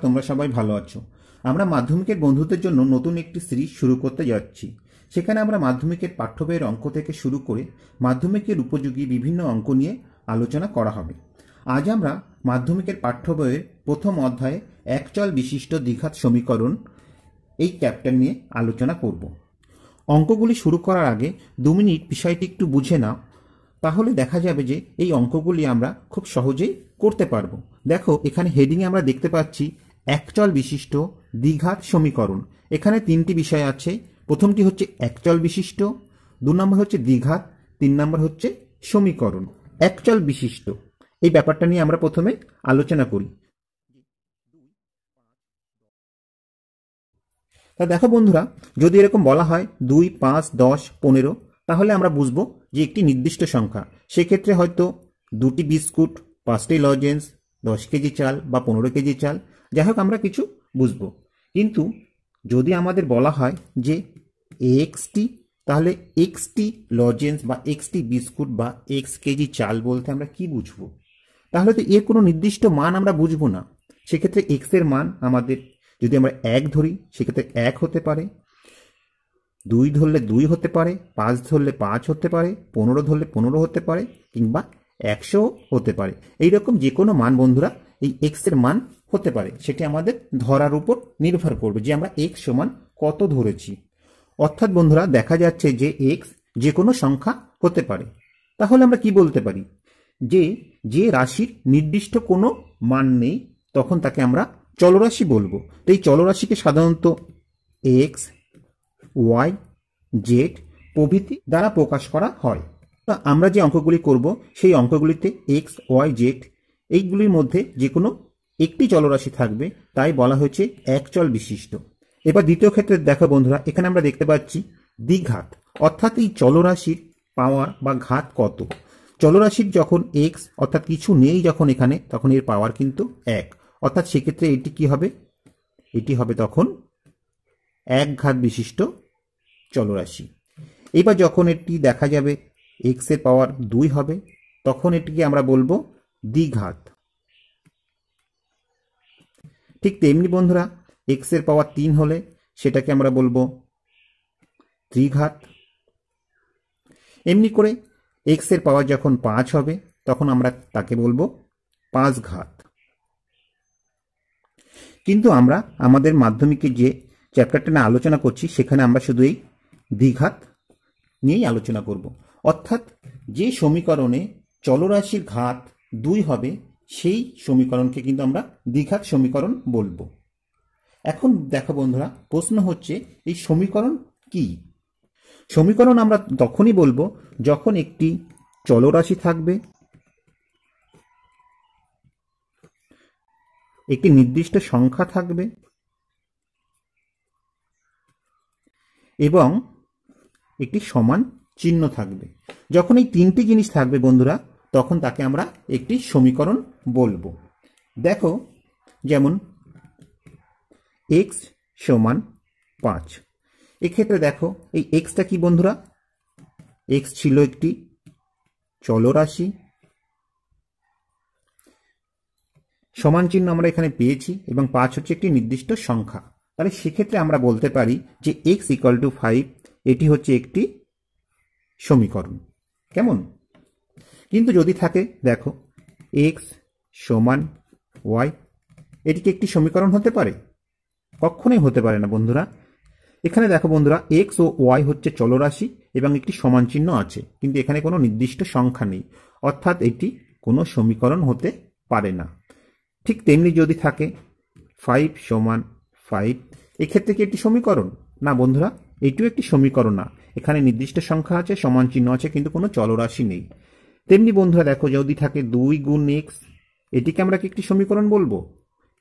তোমরা সবাই ভালো আছো। আমরা মাধ্যমিকের বন্ধুদের জন্য নতুন একটি সিরিজ শুরু করতে যাচ্ছি। সেখানে আমরা মাধ্যমিকের পাঠ্য বইয়ের অঙ্ক থেকে শুরু করে মাধ্যমিকের উপযোগী বিভিন্ন অঙ্ক নিয়ে আলোচনা করা হবে। আজ আমরা মাধ্যমিকের পাঠ্য বইয়ের প্রথম অধ্যায়ে একচল বিশিষ্ট দ্বিঘাত সমীকরণ এই চ্যাপ্টার নিয়ে আলোচনা করব। অঙ্কগুলি শুরু করার আগে 2 মিনিট বিষয়টি একটু বুঝে নাও, তাহলে দেখা যাবে যে এই অঙ্কগুলি আমরা খুব সহজেই করতে পারবো। দেখো, এখানে হেডিংয়ে আমরা দেখতে পাচ্ছি একচল বিশিষ্ট দ্বিঘাত সমীকরণ। এখানে 3টি বিষয় আছে। প্রথমটি হচ্ছে একচল বিশিষ্ট, 2 নম্বর হচ্ছে দ্বিঘাত, 3 নম্বর হচ্ছে সমীকরণ। একচল বিশিষ্ট এই ব্যাপারটা নিয়ে আমরা প্রথমে আলোচনা করি। তা দেখো বন্ধুরা, যদি এরকম বলা হয় 2, 5, 10, 15, তাহলে আমরা বুঝবো যে একটি নির্দিষ্ট সংখ্যা। সেক্ষেত্রে হয়তো 2টি বিস্কুট, 5টি লজেন্স, 10 কেজি চাল বা 15 কেজি চাল, যাই হোক আমরা কিছু বুঝবো। কিন্তু যদি আমাদের বলা হয় যে এক্সটি, তাহলে এক্সটি লজেন্স বা এক্সটি বিস্কুট বা এক্স কেজি চাল বলতে আমরা কি বুঝবো? তাহলে তো এর কোনো নির্দিষ্ট মান আমরা বুঝবো না। সেক্ষেত্রে এক্স এর মান আমাদের, যদি আমরা 1 ধরি সেক্ষেত্রে 1 হতে পারে, 2 ধরলে 2 হতে পারে, 5 ধরলে 5 হতে পারে, 15 ধরলে 15 হতে পারে, কিংবা 100 হতে পারে। এইরকম যে কোনো মান বন্ধুরা এই এক্স এর মান হতে পারে। সেটি আমাদের ধরার উপর নির্ভর করবে যে আমরা এক্স সমান কত ধরেছি। অর্থাৎ বন্ধুরা দেখা যাচ্ছে যে এক্স যে কোনো সংখ্যা হতে পারে। তাহলে আমরা কি বলতে পারি? যে রাশির নির্দিষ্ট কোনো মান নেই তখন তাকে আমরা চলরাশি বলবো। তো এই চলরাশিকে সাধারণত এক্স, ওয়াই, জেড প্রভৃতি দ্বারা প্রকাশ করা হয়। তা আমরা যে অঙ্কগুলি করব সেই অঙ্কগুলিতে এক্স, ওয়াই, জেড এইগুলির মধ্যে যে কোনো একটি চলরাশি থাকবে, তাই বলা হয়েছে একচল বিশিষ্ট। এবার দ্বিতীয় ক্ষেত্রে দেখো বন্ধুরা, এখানে আমরা দেখতে পাচ্ছি দ্বিঘাত, অর্থাৎ এই চলরাশির পাওয়ার বা ঘাত কত। চলরাশির যখন এক্স অর্থাৎ কিছু নেই যখন এখানে, তখন এর পাওয়ার কিন্তু 1, অর্থাৎ সেক্ষেত্রে এটি কি হবে? এটি হবে তখন এক ঘাত বিশিষ্ট চলরাশি। এবার যখন এটি দেখা যাবে এক্স এর পাওয়ার 2 হবে, তখন এটিকে আমরা বলবো দ্বিঘাত। ঠিক তেমনি বন্ধুরা, এক্স এর পাওয়ার 3 হলে সেটাকে আমরা বলবো ত্রিঘাত। এমনি করে এক্স এর পাওয়ার যখন 5 হবে তখন আমরা তাকে বলবো 5 ঘাত। কিন্তু আমরা আমাদের মাধ্যমিকে যে চ্যাপ্টারটা নিয়ে আলোচনা করছি সেখানে আমরা শুধু এই দ্বিঘাত নিয়েই আলোচনা করব। অর্থাৎ যে সমীকরণে চলরাশির ঘাত 2 হবে সেই সমীকরণকে কিন্তু আমরা দ্বিঘাত সমীকরণ বলবো। এখন দেখো বন্ধুরা, প্রশ্ন হচ্ছে এই সমীকরণ কি? সমীকরণ আমরা তখনই বলবো যখন একটি চলরাশি থাকবে, একটি নির্দিষ্ট সংখ্যা থাকবে এবং একটি সমান চিহ্ন থাকবে। যখন এই 3টি জিনিস থাকবে বন্ধুরা, তখন তাকে আমরা একটি সমীকরণ বলবো। দেখো, যেমন এক্স সমান 5, এক্ষেত্রে দেখো এই এক্সটা কি বন্ধুরা? এক্স ছিল একটি চলরাশি, সমান চিহ্ন আমরা এখানে পেয়েছি, এবং 5 হচ্ছে একটি নির্দিষ্ট সংখ্যা। তাহলে সেক্ষেত্রে আমরা বলতে পারি যে x = 5 এটি হচ্ছে একটি সমীকরণ। কেমন? কিন্তু যদি থাকে দেখো x সমান y, এটি কি একটি সমীকরণ হতে পারে? কখনোই হতে পারে না বন্ধুরা। এখানে দেখো বন্ধুরা, x ও y হচ্ছে চলরাশি এবং একটি সমান চিহ্ন আছে, কিন্তু এখানে কোনো নির্দিষ্ট সংখ্যা নেই, অর্থাৎ এটি কোনো সমীকরণ হতে পারে না। ঠিক তেমনি যদি থাকে 5 সমান 5, এক্ষেত্রে কি একটি সমীকরণ? না বন্ধুরা, এটিও একটি সমীকরণ না। এখানে নির্দিষ্ট সংখ্যা আছে, সমান চিহ্ন আছে, কিন্তু কোনো চলরাশি নেই। তেমনি বন্ধুরা দেখো, যদি থাকে 2 গুণ x, এটিকে আমরা কি একটি সমীকরণ বলবো?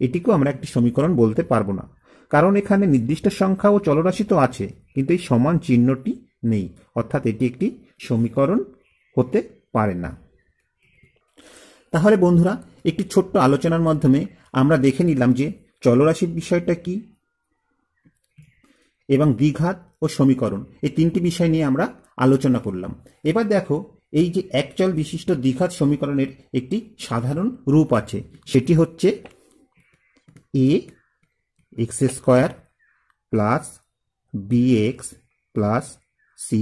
এটিকেও আমরা একটি সমীকরণ বলতে পারবো না, কারণ এখানে নির্দিষ্ট সংখ্যা ও চলরাশি তো আছে, কিন্তু এই সমান চিহ্নটি নেই, অর্থাৎ এটি একটি সমীকরণ হতে পারে না। তাহলে বন্ধুরা, একটি ছোট্ট আলোচনার মাধ্যমে আমরা দেখে নিলাম যে চলরাশির বিষয়টা কি এবং দ্বিঘাত ও সমীকরণ, এই 3টি বিষয় নিয়ে আমরা আলোচনা করলাম। এবার দেখো, এই যে একচল বিশিষ্ট দ্বিঘাত সমীকরণের একটি সাধারণ রূপ আছে, সেটি হচ্ছে a x square plus b x plus c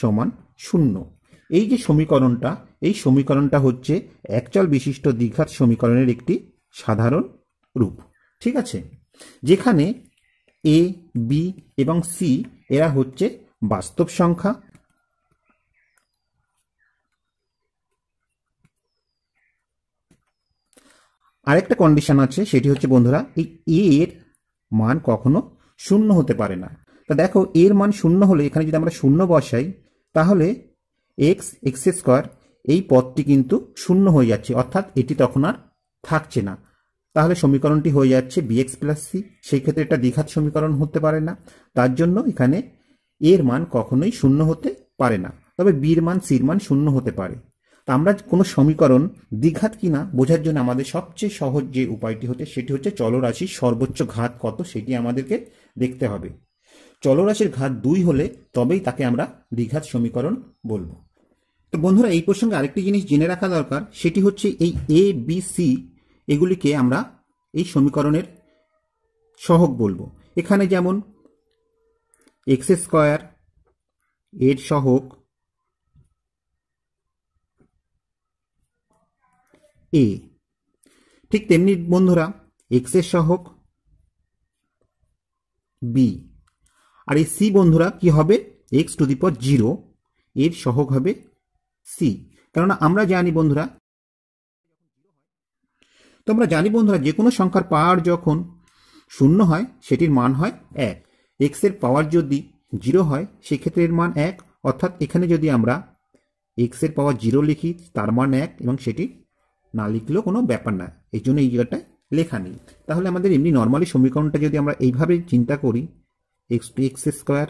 সমান 0। এই যে সমীকরণটা, এই সমীকরণটা হচ্ছে একচল বিশিষ্ট দ্বিঘাত সমীকরণের একটি সাধারণ রূপ। ঠিক আছে, যেখানে এ, বি এবং সি এরা হচ্ছে বাস্তব সংখ্যা, আরেকটা কন্ডিশন আছে, সেটি হচ্ছে বন্ধুরা এই এ এর মান কখনো 0 হতে পারে না। তা দেখো, এর মান 0 হলে এখানে যদি আমরা 0 বসাই তাহলে এক্স এক্স স্কোয়ার এই পদটি কিন্তু 0 হয়ে যাচ্ছে, অর্থাৎ এটি তখন আর থাকছে না। তাহলে সমীকরণটি হয়ে যাচ্ছে বিএক্স প্লাস সি। সেই ক্ষেত্রে এটা দ্বিঘাত সমীকরণ হতে পারে না, তার জন্য এখানে এর মান কখনোই 0 হতে পারে না। তবে বির মান সির মান 0 হতে পারে। তা আমরা কোনো সমীকরণ দ্বিঘাত কিনা বোঝার জন্য আমাদের সবচেয়ে সহজ যে উপায়টি হচ্ছে সেটি হচ্ছে চলরাশির সর্বোচ্চ ঘাত কত সেটি আমাদেরকে দেখতে হবে। চলরাশির ঘাত 2 হলে তবেই তাকে আমরা দ্বিঘাত সমীকরণ বলবো। তো বন্ধুরা, এই প্রসঙ্গে আরেকটি জিনিস জেনে রাখা দরকার, সেটি হচ্ছে এই এ বি সি এগুলিকে আমরা এই সমীকরণের সহগ বলবো। এখানে যেমন এক্স স্কোয়ার এর সহগ এ, ঠিক তেমনি বন্ধুরা এক্স এর সহগ বি, আর এই সি বন্ধুরা কি হবে, এক্স টু দি পাওয়ার 0 এর সহগ হবে সি। কেননা আমরা জানি বন্ধুরা, তোমরা জানি বন্ধুরা, যে কোনো সংখ্যার পাওয়ার যখন 0 হয় সেটির মান হয় 1। এক্স এর পাওয়ার যদি 0 হয় সেক্ষেত্রে এর মান 1, অর্থাৎ এখানে যদি আমরা এক্স এর পাওয়ার 0 লিখি তার মান 1 এবং সেটি না লিখলেও কোনো ব্যাপার না, এই জন্য এই জায়গাটায় লেখা নেই। তাহলে আমাদের এমনি নর্মালি সমীকরণটা যদি আমরা এইভাবে চিন্তা করি, x to x square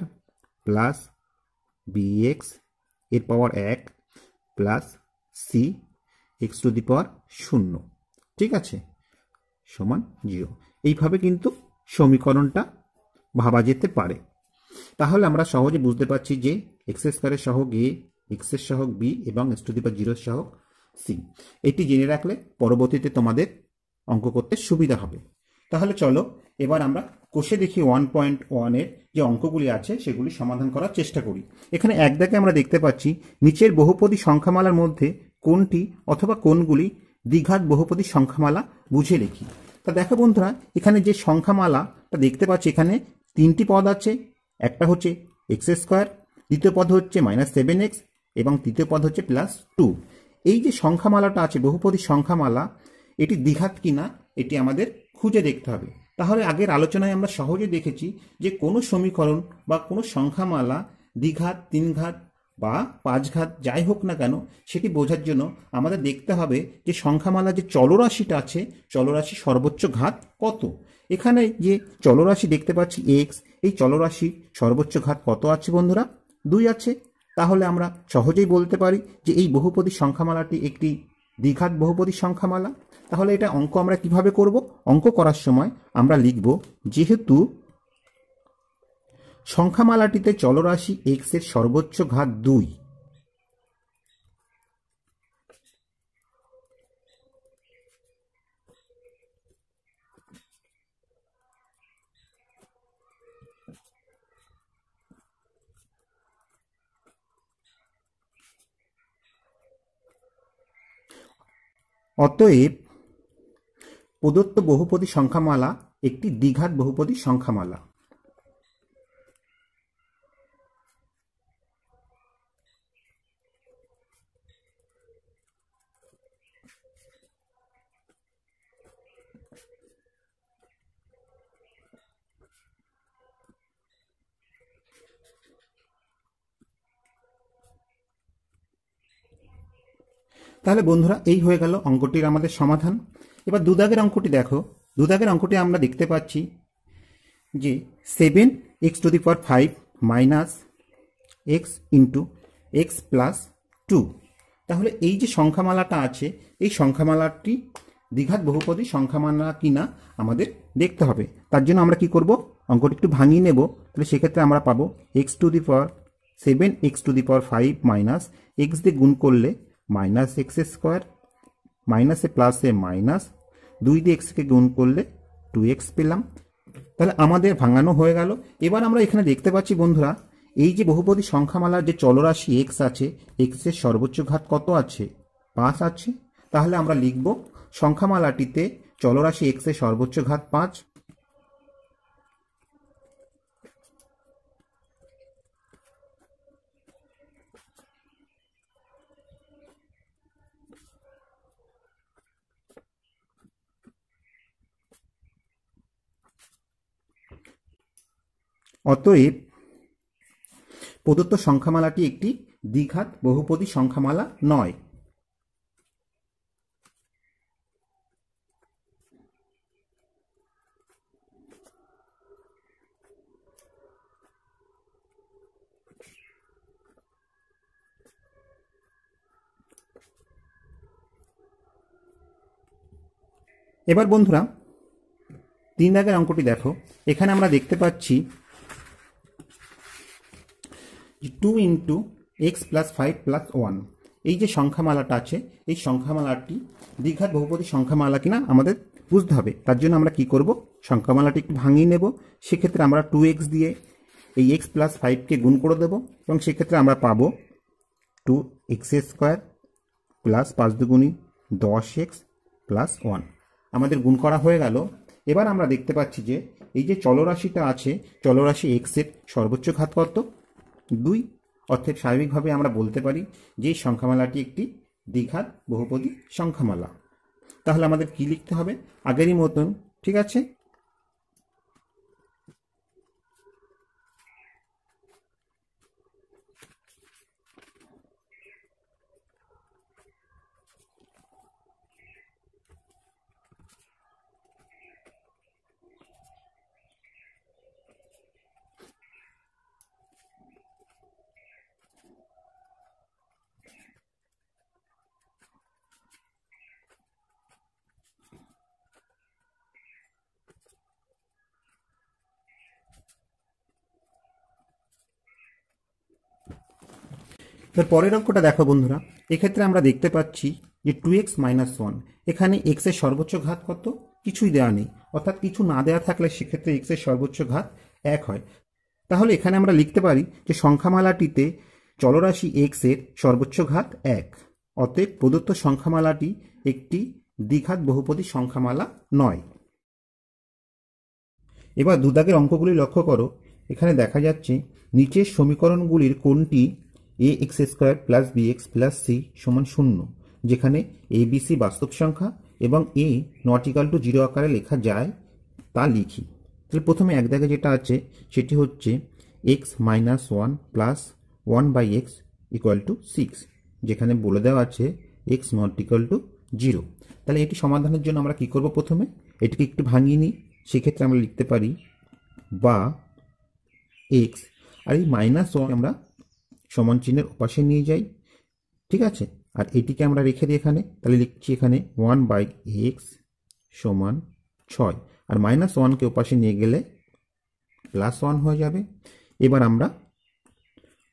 plus b x এর power 1 plus c x to the power 0, ঠিক আছে, সমান 0। এইভাবে কিন্তু সমীকরণটা ভাবা যেতে পারে। তাহলে আমরা সহজে বুঝতে পারছি যে এক্স স্কোয়ারের সহগ এ, এক্স এর সহগ বি এবং এক্স টু দি পাওয়ার 0 সহগ সি। এটি জেনে রাখলে পরবর্তীতে তোমাদের অঙ্ক করতে সুবিধা হবে। তাহলে চলো এবার আমরা কোষে দেখি 1.1 এর যে অঙ্কগুলি আছে সেগুলি সমাধান করার চেষ্টা করি। এখানে এক দাগে আমরা দেখতে পাচ্ছি নিচের বহুপদী সংখ্যামালার মধ্যে কোনটি অথবা কোনগুলি দ্বিঘাত বহুপদী সংখ্যামালা বুঝে লিখি। তা দেখো বন্ধুরা, এখানে যে সংখ্যামালাটা দেখতে পাচ্ছি এখানে 3টি পদ আছে। একটা হচ্ছে এক্স স্কোয়ার, দ্বিতীয় পদ হচ্ছে -7x এবং তৃতীয় পদ হচ্ছে +2। এই যে সংখ্যামালাটা আছে বহুপদী সংখ্যামালা, এটি দ্বিঘাত কিনা এটি আমাদের খুঁজে দেখতে হবে। তাহলে আগের আলোচনায় আমরা সহজে দেখেছি যে কোনো সমীকরণ বা কোনো সংখ্যামালা দ্বিঘাত, 3 ঘাত বা 5 ঘাত যাই হোক না কেন, সেটি বোঝার জন্য আমাদের দেখতে হবে যে সংখ্যামালা যে চলরাশিটা আছে, চলরাশি সর্বোচ্চ ঘাত কত। এখানে যে চলরাশি দেখতে পাচ্ছি এক্স, এই চলরাশির সর্বোচ্চ ঘাত কত আছে বন্ধুরা? 2 আছে। তাহলে আমরা সহজেই বলতে পারি যে এই বহুপদী সংখ্যামালাটি একটি দ্বিঘাত বহুপদী সংখ্যামালা। তাহলে এটা অঙ্ক আমরা কিভাবে করব? অঙ্ক করার সময় আমরা লিখব, যেহেতু সংখ্যামালাটিতে চলরাশি এক্স এর সর্বোচ্চ ঘাত 2, অতএব প্রদত্ত বহুপদী সংখ্যামালা একটি দ্বিঘাত বহুপদী সংখ্যামালা। তাহলে বন্ধুরা, এই হয়ে গেল অঙ্কটির আমাদের সমাধান। এবার দুদাগের অঙ্কটি দেখো। দুদাগের অঙ্কটি আমরা দেখতে পাচ্ছি যে 7x two the power 5 minus x into x plus 2। তাহলে এই যে সংখ্যামালাটা আছে, এই সংখ্যামালাটি দ্বিঘাত বহুপদী সংখ্যামালা কিনা আমাদের দেখতে হবে। তার জন্য আমরা কি করব, অঙ্কটি একটু ভাঙিয়ে নেব। তাহলে সেক্ষেত্রে আমরা পাবো x to the power 7x two the power 5 minus x দিয়ে গুণ করলে মাইনাস এক্স স্কোয়ার, মাইনাসে প্লাসে মাইনাস, 2 দিয়ে এক্সকে গুণ করলে 2x পেলাম। তাহলে আমাদের ভাঙানো হয়ে গেল। এবার আমরা এখানে দেখতে পাচ্ছি বন্ধুরা, এই যে বহুপদী সংখ্যামালার যে চলরাশি x আছে, x এর সর্বোচ্চ ঘাত কত আছে? 5 আছে। তাহলে আমরা লিখব সংখ্যামালাটিতে চলরাশি x এর সর্বোচ্চ ঘাত 5। অতএব প্রদত্ত সংখ্যামালাটি একটি দ্বিঘাত বহুপদী সংখ্যামালা নয়। এবার বন্ধুরা 3 দাগের অঙ্কটি দেখো। এখানে আমরা দেখতে পাচ্ছি 2 ইন্টু এক্স প্লাস 5 প্লাস 1, এই যে সংখ্যামালাটা আছে, এই সংখ্যামালাটি দ্বিঘাত বহুপদী সংখ্যামালা কিনা আমাদের বুঝতে হবে। তার জন্য আমরা কি করব, সংখ্যামালাটি একটু ভাঙিয়ে নেব। সেক্ষেত্রে আমরা 2x দিয়ে এই x প্লাস 5কে গুণ করে দেবো, এবং সেক্ষেত্রে আমরা পাবো 2x² প্লাস 5 দুগুণী 10x প্লাস 1। আমাদের গুণ করা হয়ে গেল। এবার আমরা দেখতে পাচ্ছি যে এই যে চলরাশিটা আছে, চলরাশি x এর সর্বোচ্চ ঘাত কত? 2। অর্থাৎ স্বাভাবিকভাবে আমরা বলতে পারি যে এই সংখ্যামালাটি একটি দ্বিঘাত বহুপদী সংখ্যামালা। তাহলে আমাদের কি লিখতে হবে? আগেরই মতন, ঠিক আছে। এর পরের অঙ্কটা দেখো বন্ধুরা। এক্ষেত্রে আমরা দেখতে পাচ্ছি যে 2x মাইনাস 1, এখানে x এর সর্বোচ্চ ঘাত কত? কিছুই দেওয়া নেই। অর্থাৎ কিছু না দেওয়া থাকলে সেক্ষেত্রে x এর সর্বোচ্চ ঘাত 1 হয়। তাহলে এখানে আমরা লিখতে পারি যে সংখ্যামালাটিতে চলরাশি x এর সর্বোচ্চ ঘাত 1। অতএব প্রদত্ত সংখ্যামালাটি একটি দ্বিঘাত বহুপদী সংখ্যামালা নয়। এবার 2 দাগের অঙ্কগুলি লক্ষ্য করো। এখানে দেখা যাচ্ছে নিচের সমীকরণগুলির কোনটি ax² plus bx plus c সমান 0, যেখানে abc বাস্তব সংখ্যা এবং a নট ইকাল টু 0 আকারে লেখা যায়, তা লিখি। তাহলে প্রথমে 1 দাগে যেটা আছে সেটি হচ্ছে x minus 1 plus 1/x equal to 6, যেখানে বলে দেওয়া আছে x নট ইকাল টু 0। তাহলে এটি সমাধানের জন্য আমরা কি করব? প্রথমে এটিকে একটু ভাঙিয়ে নিই। সেক্ষেত্রে আমরা লিখতে পারি বা x, আর এই মাইনাস 1 আমরা সমান চিহ্নের ওপাশে নিয়ে যাই, ঠিক আছে। আর এটিকে আমরা রেখে দিই এখানে। তাহলে লিখছি এখানে 1/x সমান 6, আর মাইনাস 1কে ওপাশে নিয়ে গেলে প্লাস 1 হয়ে যাবে। এবার আমরা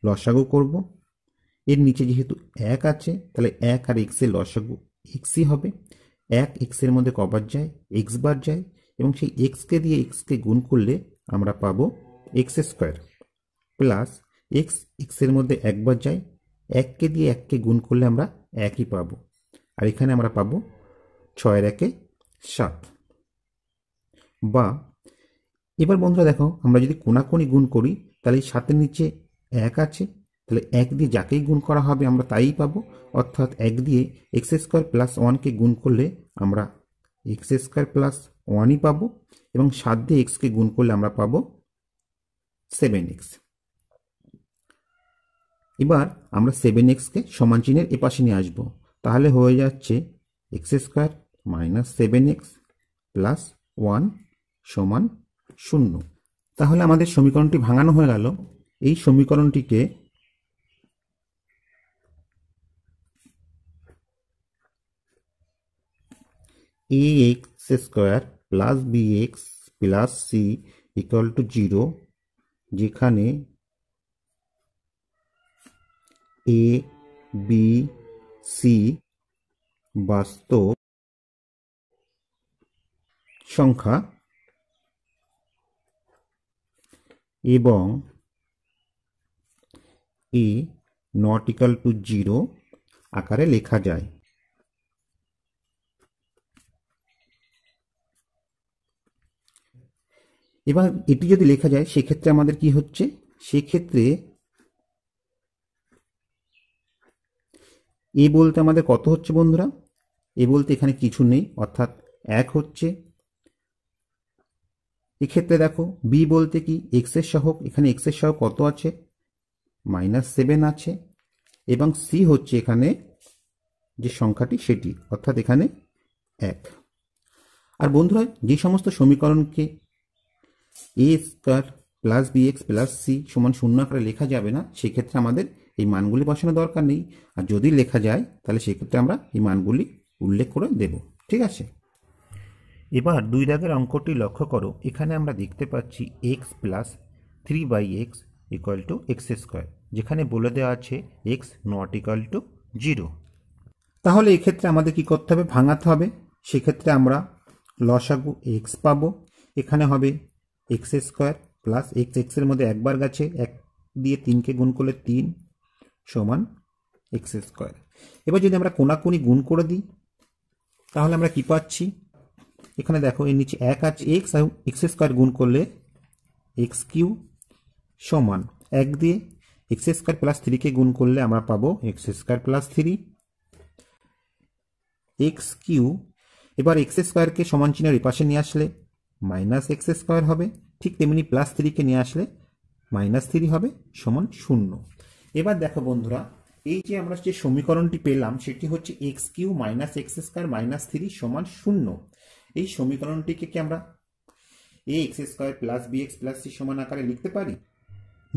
লসাগু করব। এর নিচে যেহেতু 1 আছে, তাহলে 1 আর x এর লসাগু xই হবে। 1 x এর মধ্যে কবার যায়? x বার যায়, এবং সেই xকে দিয়ে xকে গুণ করলে আমরা পাবো x² প্লাস x এর মধ্যে একবার যায়, 1কে দিয়ে 1কে গুণ করলে আমরা 1ই পাবো। আর এখানে আমরা পাবো 6 এর 1 7। বা এবার বন্ধুরা দেখো, আমরা যদি কোনাকুনি গুণ করি তাহলে 7 এর নিচে 1 আছে, তাহলে 1 দিয়ে যাকেই গুণ করা হবে আমরা তাই পাবো। অর্থাৎ 1 দিয়ে x² প্লাস 1কে গুণ করলে আমরা x² প্লাস 1ই পাবো, এবং 7 দিয়ে xকে গুণ করলে আমরা পাবো 7x। এবার আমরা 7xকে সমান চিহ্নের এপাশে নিয়ে আসবো। তাহলে হয়ে যাচ্ছে x² মাইনাস 7x প্লাস 1 সমান 0। তাহলে আমাদের সমীকরণটি ভাঙানো হয়ে গেল। এই সমীকরণটিকে ax² plus bx plus c equal to 0, যেখানে a b c বাস্তব সংখ্যা এবং a নট ইকাল টু 0 আকারে লেখা যায়। এবার এটি যদি লেখা যায় সেক্ষেত্রে আমাদের কি হচ্ছে, সেক্ষেত্রে এ বলতে আমাদের কত হচ্ছে বন্ধুরা, এ বলতে এখানে কিছু নেই অর্থাৎ 1 হচ্ছে। এক্ষেত্রে দেখো বি বলতে কি এক্স এর সহগ, এখানে এক্স এর সহগ কত আছে, -7 আছে, এবং সি হচ্ছে এখানে যে সংখ্যাটি সেটি অর্থাৎ এখানে 1। আর বন্ধুরা যে সমস্ত সমীকরণকে a square plus b x plus c সমান 0 আকারে লেখা যাবে না, সেক্ষেত্রে আমাদের এই মানগুলি বসানো দরকার নেই। আর যদি লেখা যায় তাহলে সেক্ষেত্রে আমরা এই মানগুলি উল্লেখ করে দেব। ঠিক আছে, এবার 2 দাগের অঙ্কটি লক্ষ্য করো। এখানে আমরা দেখতে পাচ্ছি x plus 3/x equal to x square, যেখানে বলে দেওয়া আছে এক্স নট ইকুয়াল টু 0। তাহলে এক্ষেত্রে আমাদের কি করতে হবে, ভাঙাতে হবে। সেক্ষেত্রে আমরা লসাগু এক্স পাবো, এখানে হবে এক্স স্কোয়ার প্লাস এক্স, এক্সের মধ্যে একবার গেছে, 1 দিয়ে 3কে গুণ করলে 3 সমান এক্স স্কোয়ার। এবার যদি আমরা কোনাকুনি গুণ করে দিই তাহলে আমরা কি পাচ্ছি, এখানে দেখো এর নিচে 1 আছে, এক্স আর এক্স স্কোয়ার গুণ করলে এক্স কিউ সমান 1 দিয়ে এক্স স্কোয়ার প্লাস 3কে গুণ করলে আমরা পাবো x square plus 3 x q. এবার এক্স স্কোয়ারকে সমান চিহ্নের এই পাশে নিয়ে আসলে মাইনাস এক্স স্কোয়ার হবে, ঠিক তেমনি প্লাস 3কে নিয়ে আসলে -3 হবে সমান 0। এবার দেখো বন্ধুরা, এই যে আমরা যে সমীকরণটি পেলাম সেটি হচ্ছে x cube minus x square minus 3 সমান 0। এই সমীকরণটিকে কি আমরা a x square plus b x plus c সমান আকারে লিখতে পারি?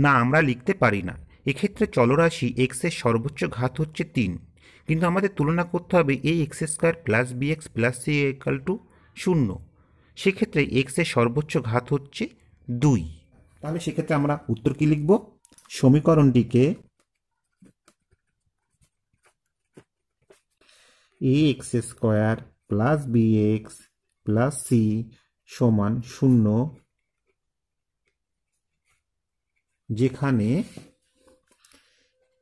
না, আমরা লিখতে পারি না। এক্ষেত্রে চলরাশি এক্স এর সর্বোচ্চ ঘাত হচ্ছে 3, কিন্তু আমাদের তুলনা করতে হবে a x square plus b x plus c equal to 0। সেক্ষেত্রে এক্স এর সর্বোচ্চ ঘাত হচ্ছে 2। তাহলে সেক্ষেত্রে আমরা উত্তর কি লিখব, সমীকরণটিকে a x square plus b x plus c সমান 0, যেখানে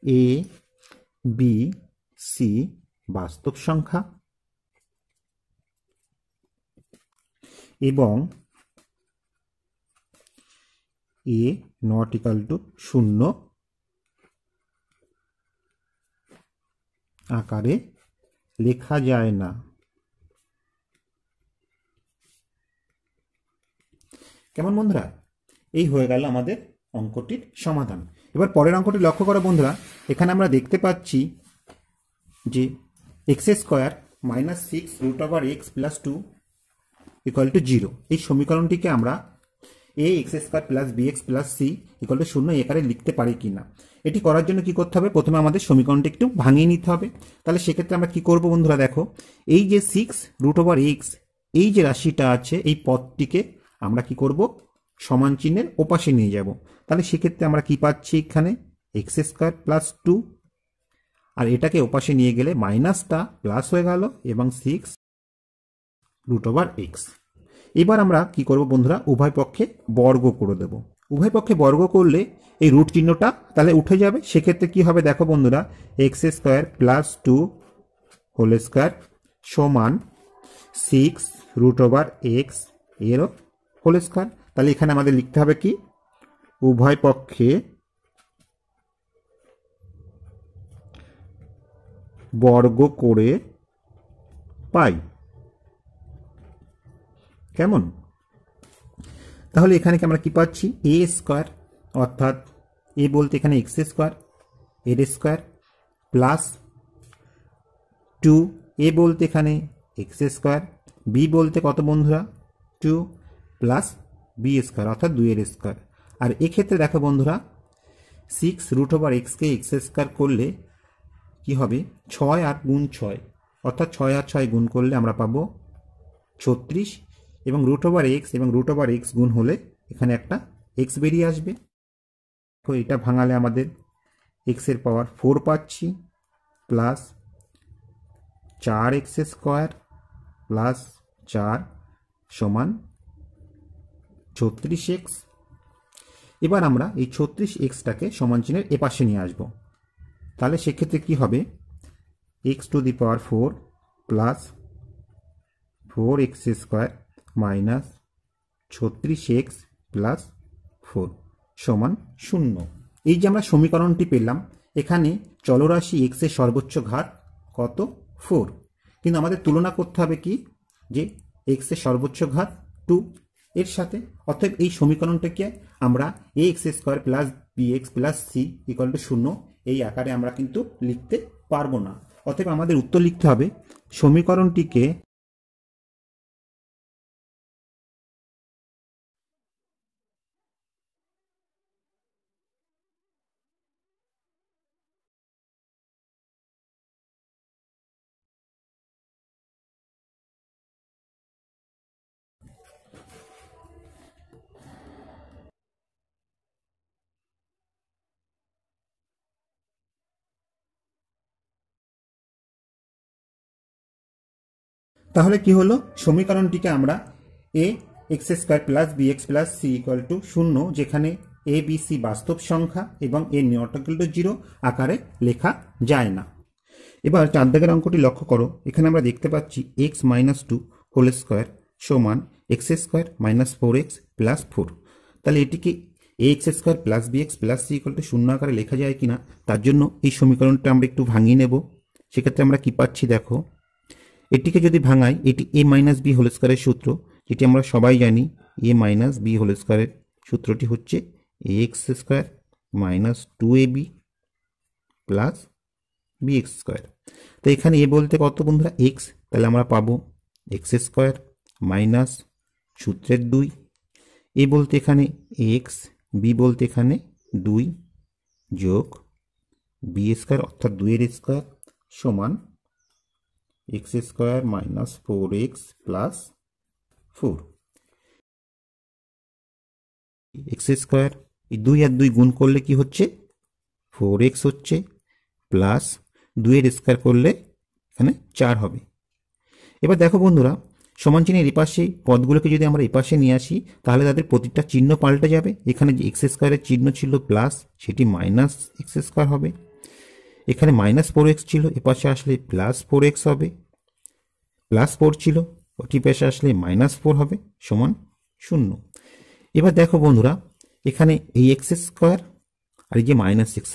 এ বি সি বাস্তব সংখ্যা এবং এ নট ইকাল টু 0 আকারে লেখা যায় না। কেমন বন্ধুরা, এই হয়ে গেল আমাদের অঙ্কটির সমাধান। এবার পরের অঙ্কটি লক্ষ্য করো বন্ধুরা, এখানে আমরা দেখতে পাচ্ছি যে x square minus 6 root over x plus 2 equal to 0। এই সমীকরণটিকে আমরা a x square plus b x plus c equal to 0 আকারে লিখতে পারি কিনা। এটি করার জন্য কি করতে হবে, প্রথমে আমাদের সমীকরণটি একটু ভাঙিয়ে নিতে হবে। তাহলে সেক্ষেত্রে আমরা কি করব বন্ধুরা, দেখো এই যে 6 রুট ওভার এক্স এই যে রাশিটা আছে এই পদটিকে আমরা কি করব, সমান চিহ্নের ওপাশে নিয়ে যাব। তাহলে সেক্ষেত্রে আমরা কি পাচ্ছি, এখানে এক্স স্কোয়ার প্লাস 2, আর এটাকে ওপাশে নিয়ে গেলে মাইনাসটা প্লাস হয়ে গেল এবং 6 রুট ওভার এক্স। এবার আমরা কি করব বন্ধুরা, উভয় পক্ষে বর্গ করে দেব। উভয় পক্ষে বর্গ করলে এই রুট চিহ্নটা তাহলে উঠে যাবে। সেক্ষেত্রে কি হবে দেখো বন্ধুরা, x square plus 2 whole square সমান 6 রুট ওভার এক্স এরও হোল স্কোয়ার। তাহলে এখানে আমাদের লিখতে হবে কি, উভয় পক্ষে বর্গ করে পাই। কেমন, তাহলে এখানে কি আমরা কি পাচ্ছি, এ স্কোয়ার অর্থাৎ এ বলতে এখানে এক্স স্কোয়ার এর স্কোয়ার প্লাস 2, এ বলতে এখানে এক্স স্কোয়ার, বি বলতে কত বন্ধুরা 2 প্লাস বি স্কোয়ার অর্থাৎ 2 এর স্কোয়ার। আর এক্ষেত্রে দেখো বন্ধুরা 6 রুট ওভার এক্সকে এক্স স্কোয়ার করলে কি হবে, 6 আর গুণ 6 অর্থাৎ 6 আর 6 গুণ করলে আমরা পাবো 36, এবং রুট ওভার এক্স এবং রুট ওভার এক্স গুণ হলে এখানে একটা এক্স বেরিয়ে আসবে। তো এটা ভাঙালে আমাদের এক্সের পাওয়ার 4 পাচ্ছি প্লাস 4x স্কোয়ার প্লাস 4 সমান 36x। এবার আমরা এই 36xটাকে সমান চিহ্নের এপাশে নিয়ে আসব। তাহলে সেক্ষেত্রে কি হবে, x⁴ plus 4x² minus 36x plus 4 সমান 0। এই যে আমরা সমীকরণটি পেলাম, এখানে চলরাশি x এর সর্বোচ্চ ঘাত কত, 4, কিন্তু আমাদের তুলনা করতে হবে কি, যে x এর সর্বোচ্চ ঘাত 2 এর সাথে। অতএব এই সমীকরণটাকে আমরা ax² plus bx plus c = 0 এই আকারে আমরা কিন্তু লিখতে পারবো না। অতএব আমাদের উত্তর লিখতে হবে সমীকরণটিকে তাহলে কি হলো, সমীকরণটিকে আমরা ax² plus bx plus c = 0, যেখানে a b c বাস্তব সংখ্যা এবং a ≠ 0 আকারে লেখা যায় না। এবার 4 দাগের অঙ্কটি লক্ষ্য করো, এখানে আমরা দেখতে পাচ্ছি x - 2² সমান x² - 4x প্লাস 4। তাহলে এটিকে ax² plus bx plus c = 0 আকারে লেখা যায় কিনা, তার জন্য এই সমীকরণটা আমরা একটু ভাঙিয়ে নেব। সেক্ষেত্রে আমরা কি পাচ্ছি দেখো, এটিকে যদি ভাঙাই, এটি a - b² এর সূত্র, যেটি আমরা সবাই জানি। a - b² এর সূত্রটি হচ্ছে ax² - 2ab প্লাস bx²। তো এখানে a বলতে কত বন্ধুরা, x, তাহলে আমরা পাবো x² মাইনাস সূত্রের 2, a বলতে এখানে x, b বলতে এখানে 2 যোগ b² অর্থাৎ 2 এর স্কয়ার সমান x² minus 4x plus 4। x² এই 2 আর 2 গুণ করলে কি হচ্ছে, 4x হচ্ছে, প্লাস 2 এর স্কয়ার করলে এখানে 4 হবে। এবার দেখো বন্ধুরা, সমান চিহ্নের এপাশে পদগুলোকে যদি আমরা এপাশে নিয়ে আসি, তাহলে তাদের প্রতিটা চিহ্ন পাল্টে যাবে। এখানে যে x² এর চিহ্ন ছিল প্লাস, সেটি মাইনাস x² হবে। এখানে মাইনাস 4x ছিল, এপাশে আসলে প্লাস 4x হবে। প্লাস 4 ছিল, ওটি পাশে আসলে মাইনাস 4 হবে, সমান 0। এবার দেখো বন্ধুরা, এখানে এই x² আর এই যে মাইনাস x²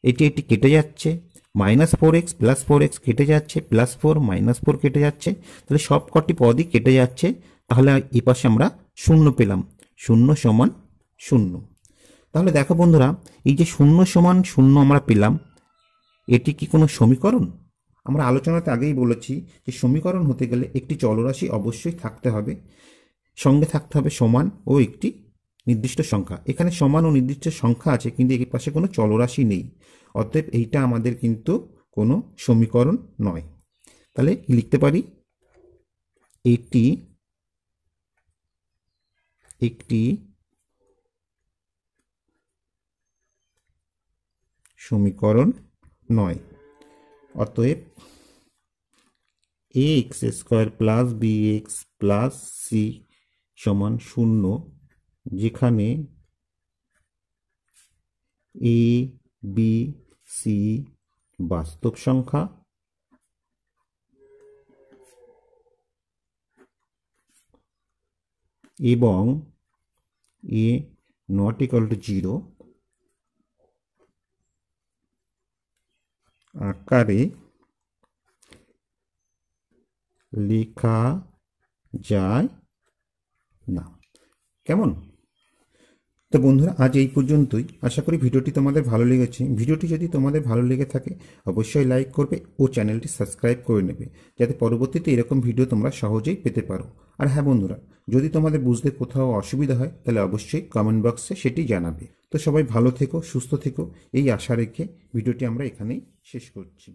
এটি কেটে যাচ্ছে, মাইনাস 4x প্লাস 4x কেটে যাচ্ছে, প্লাস 4 মাইনাস 4 কেটে যাচ্ছে, তাহলে সব কটি পদই কেটে যাচ্ছে। তাহলে এই পাশে আমরা 0 পেলাম, 0 সমান 0। তাহলে দেখো বন্ধুরা, এই যে 0 সমান 0 আমরা পেলাম, এটি কি কোনো সমীকরণ? আমরা আলোচনাতে আগেই বলেছি যে সমীকরণ হতে গেলে একটি চলরাশি অবশ্যই থাকতে হবে, সঙ্গে থাকতে হবে সমান ও একটি নির্দিষ্ট সংখ্যা। এখানে সমান ও নির্দিষ্ট সংখ্যা আছে, কিন্তু এর পাশে কোনো চলরাশি নেই। অতএব এইটা আমাদের কিন্তু কোনো সমীকরণ নয়। তাহলে লিখতে পারি, এটি একটি সমীকরণ নয়। অতএব ax² plus bx plus c সমান 0, যেখানে a b c বাস্তব সংখ্যা এবং a ≠ 0 আকারে লেখা যায় না। কেমন? তো বন্ধুরা, আজ এই পর্যন্তই। আশা করি ভিডিওটি তোমাদের ভালো লেগেছে। ভিডিওটি যদি তোমাদের ভালো লেগে থাকে অবশ্যই লাইক করবে ও চ্যানেলটি সাবস্ক্রাইব করে নেবে, যাতে পরবর্তীতে এরকম ভিডিও তোমরা সহজেই পেতে পারো। আর হ্যাঁ বন্ধুরা, যদি তোমাদের বুঝতে কোথাও অসুবিধা হয় তাহলে অবশ্যই কমেন্ট বক্সে সেটি জানাবে। তো সবাই ভালো থেকো, সুস্থ থেকো, এই আশা রেখে ভিডিওটি আমরা এখানেই শেষ করছি।